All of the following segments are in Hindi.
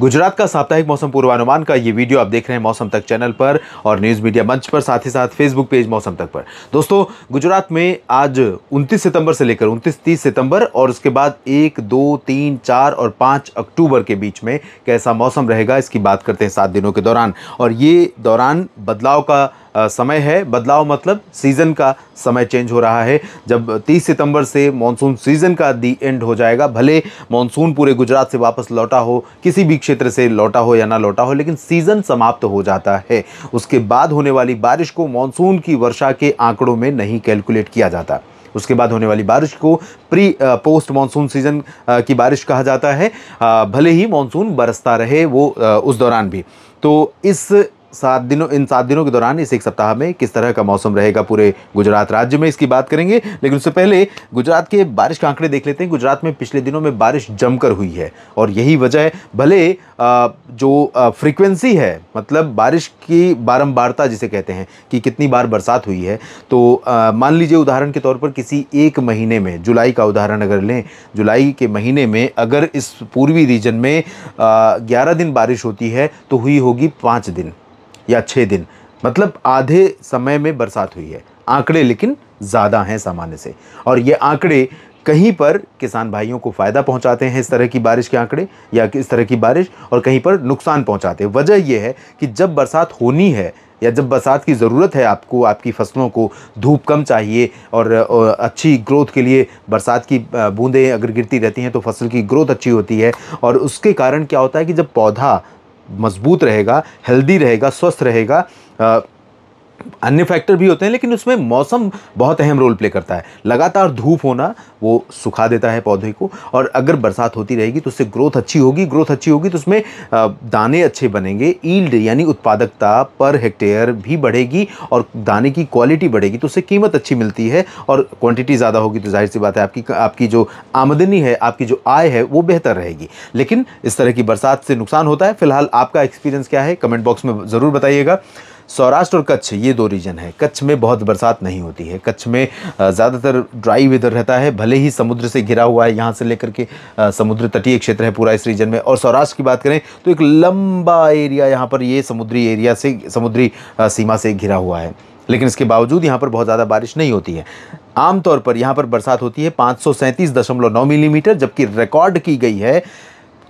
गुजरात का साप्ताहिक मौसम पूर्वानुमान का ये वीडियो आप देख रहे हैं मौसम तक चैनल पर और न्यूज़ मीडिया मंच पर, साथ ही साथ फेसबुक पेज मौसम तक पर। दोस्तों, गुजरात में आज 29 सितंबर से लेकर 29-30 सितंबर और उसके बाद 1, 2, 3, 4 और 5 अक्टूबर के बीच में कैसा मौसम रहेगा, इसकी बात करते हैं 7 दिनों के दौरान। और ये दौरान बदलाव का समय है। बदलाव मतलब सीज़न का समय चेंज हो रहा है। जब 30 सितंबर से मॉनसून सीज़न का दी एंड हो जाएगा, भले मॉनसून पूरे गुजरात से वापस लौटा हो, किसी भी क्षेत्र से लौटा हो या ना लौटा हो, लेकिन सीज़न समाप्त हो जाता है। उसके बाद होने वाली बारिश को मॉनसून की वर्षा के आंकड़ों में नहीं कैलकुलेट किया जाता। उसके बाद होने वाली बारिश को पोस्ट मॉनसून सीज़न की बारिश कहा जाता है, भले ही मॉनसून बरसता रहे वो उस दौरान भी। तो इन 7 दिनों के दौरान, इस एक सप्ताह में किस तरह का मौसम रहेगा पूरे गुजरात राज्य में, इसकी बात करेंगे। लेकिन उससे पहले गुजरात के बारिश के आंकड़े देख लेते हैं। गुजरात में पिछले दिनों में बारिश जमकर हुई है और यही वजह है, भले जो फ्रीक्वेंसी है, मतलब बारिश की बारंबारता जिसे कहते हैं कि कितनी बार बरसात हुई है, तो मान लीजिए उदाहरण के तौर पर किसी एक महीने में, जुलाई का उदाहरण अगर लें, जुलाई के महीने में अगर इस पूर्वी रीजन में 11 दिन बारिश होती है तो हुई होगी 5 दिन या 6 दिन, मतलब आधे समय में बरसात हुई है। आंकड़े लेकिन ज़्यादा हैं सामान्य से, और ये आंकड़े कहीं पर किसान भाइयों को फ़ायदा पहुंचाते हैं, इस तरह की बारिश के आंकड़े या इस तरह की बारिश, और कहीं पर नुकसान पहुंचाते हैं। वजह यह है कि जब बरसात होनी है या जब बरसात की ज़रूरत है आपको, आपकी फसलों को धूप कम चाहिए और अच्छी ग्रोथ के लिए बरसात की बूंदें अगर गिरती रहती हैं तो फसल की ग्रोथ अच्छी होती है। और उसके कारण क्या होता है कि जब पौधा मजबूत रहेगा, हेल्दी रहेगा, स्वस्थ रहेगा, अन्य फैक्टर भी होते हैं, लेकिन उसमें मौसम बहुत अहम रोल प्ले करता है। लगातार धूप होना वो सुखा देता है पौधे को, और अगर बरसात होती रहेगी तो उससे ग्रोथ अच्छी होगी। ग्रोथ अच्छी होगी तो उसमें दाने अच्छे बनेंगे, ईल्ड यानी उत्पादकता पर हेक्टेयर भी बढ़ेगी और दाने की क्वालिटी बढ़ेगी, तो उससे कीमत अच्छी मिलती है। और क्वांटिटी ज़्यादा होगी तो जाहिर सी बात है आपकी जो आमदनी है, आपकी जो आय है वो बेहतर रहेगी। लेकिन इस तरह की बरसात से नुकसान होता है। फिलहाल आपका एक्सपीरियंस क्या है, कमेंट बॉक्स में ज़रूर बताइएगा। सौराष्ट्र और कच्छ, ये 2 रीजन है। कच्छ में बहुत बरसात नहीं होती है। कच्छ में ज़्यादातर ड्राई वेदर रहता है, भले ही समुद्र से घिरा हुआ है, यहाँ से लेकर के समुद्र तटीय क्षेत्र है पूरा इस रीजन में। और सौराष्ट्र की बात करें तो एक लंबा एरिया यहाँ पर ये समुद्री एरिया से, समुद्री सीमा से घिरा हुआ है, लेकिन इसके बावजूद यहाँ पर बहुत ज़्यादा बारिश नहीं होती है। आमतौर पर यहाँ पर बरसात होती है 537.9 मिलीमीटर, जबकि रिकॉर्ड की गई है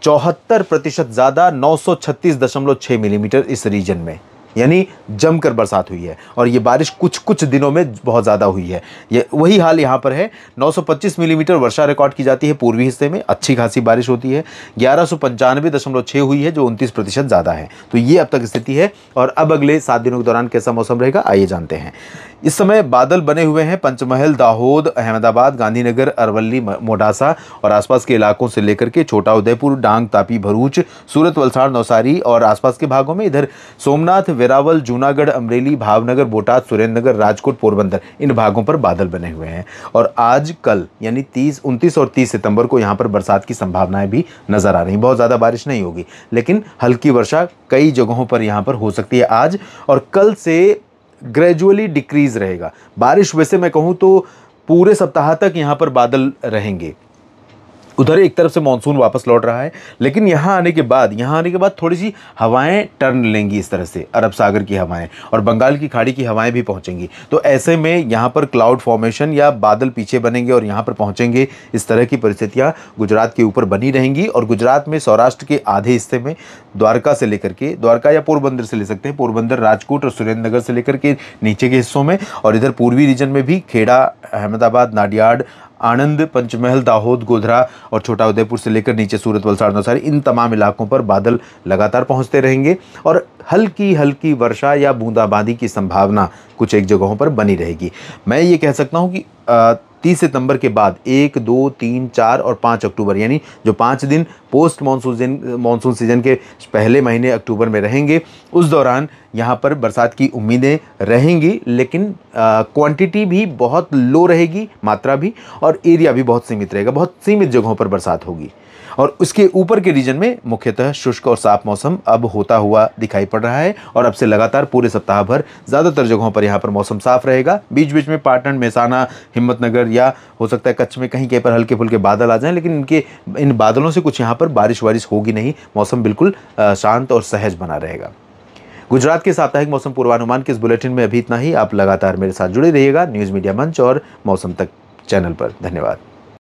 74% ज़्यादा 936.6 मिलीमीटर इस रीजन में, यानी जमकर बरसात हुई है। और ये बारिश कुछ दिनों में बहुत ज़्यादा हुई है। ये वही हाल यहाँ पर है। 925 मिलीमीटर वर्षा रिकॉर्ड की जाती है पूर्वी हिस्से में, अच्छी खासी बारिश होती है। 1195.6 हुई है, जो 29% ज़्यादा है। तो ये अब तक स्थिति है। और अब अगले 7 दिनों के दौरान कैसा मौसम रहेगा, आइए जानते हैं। इस समय बादल बने हुए हैं पंचमहल, दाहोद, अहमदाबाद, गांधीनगर, अरवली, मोडासा और आसपास के इलाकों से लेकर के छोटा उदयपुर, डांग, तापी, भरूच, सूरत, वलसाड़, नवसारी और आसपास के भागों में, इधर सोमनाथ, वेरावल, जूनागढ़, अमरेली, भावनगर, बोटाद, सुरेंद्रनगर, राजकोट, पोरबंदर, इन भागों पर बादल बने हुए हैं। और आज कल यानी 29 और 30 सितंबर को यहाँ पर बरसात की संभावनाएं भी नजर आ रही। बहुत ज़्यादा बारिश नहीं होगी, लेकिन हल्की वर्षा कई जगहों पर यहाँ पर हो सकती है आज। और कल से ग्रेजुअली डिक्रीज रहेगा बारिश। वैसे मैं कहूँ तो पूरे सप्ताह तक यहाँ पर बादल रहेंगे। उधर एक तरफ से मानसून वापस लौट रहा है, लेकिन यहाँ आने के बाद थोड़ी सी हवाएं टर्न लेंगी, इस तरह से अरब सागर की हवाएं और बंगाल की खाड़ी की हवाएं भी पहुँचेंगी। तो ऐसे में यहाँ पर क्लाउड फॉर्मेशन या बादल पीछे बनेंगे और यहाँ पर पहुँचेंगे। इस तरह की परिस्थितियाँ गुजरात के ऊपर बनी रहेंगी। और गुजरात में सौराष्ट्र के आधे हिस्से में, द्वारका से लेकर के, द्वारका या पोरबंदर से ले सकते हैं, पोरबंदर, राजकोट और सुरेंद्रनगर से लेकर के नीचे के हिस्सों में, और इधर पूर्वी रीजन में भी खेड़ा, अहमदाबाद, नाडियाड, आनंद, पंचमहल, दाहोद, गोधरा और छोटा उदयपुर से लेकर नीचे सूरत, वलसाड़, नवसारी, इन तमाम इलाकों पर बादल लगातार पहुंचते रहेंगे। और हल्की हल्की वर्षा या बूंदाबांदी की संभावना कुछ एक जगहों पर बनी रहेगी। मैं ये कह सकता हूं कि 30 सितंबर के बाद 1, 2, 3, 4 और 5 अक्टूबर, यानी जो 5 दिन पोस्ट मानसून सीजन के पहले महीने अक्टूबर में रहेंगे, उस दौरान यहाँ पर बरसात की उम्मीदें रहेंगी। लेकिन क्वांटिटी भी बहुत लो रहेगी, मात्रा भी, और एरिया भी बहुत सीमित रहेगा। बहुत सीमित जगहों पर बरसात होगी। और उसके ऊपर के रीजन में मुख्यतः शुष्क और साफ मौसम अब होता हुआ दिखाई पड़ रहा है और अब से लगातार पूरे सप्ताह भर ज़्यादातर जगहों पर यहाँ पर मौसम साफ रहेगा। बीच बीच में पाटन, मेहसाना, हिम्मतनगर या हो सकता है कच्छ में कहीं कहीं पर हल्के फुल्के बादल आ जाएं, लेकिन इन बादलों से कुछ यहाँ पर बारिश वारिश होगी नहीं। मौसम बिल्कुल शांत और सहज बना रहेगा। गुजरात के साप्ताहिक मौसम पूर्वानुमान के इस बुलेटिन में अभी इतना ही। आप लगातार मेरे साथ जुड़े रहिएगा न्यूज़ मीडिया मंच और मौसम तक चैनल पर। धन्यवाद।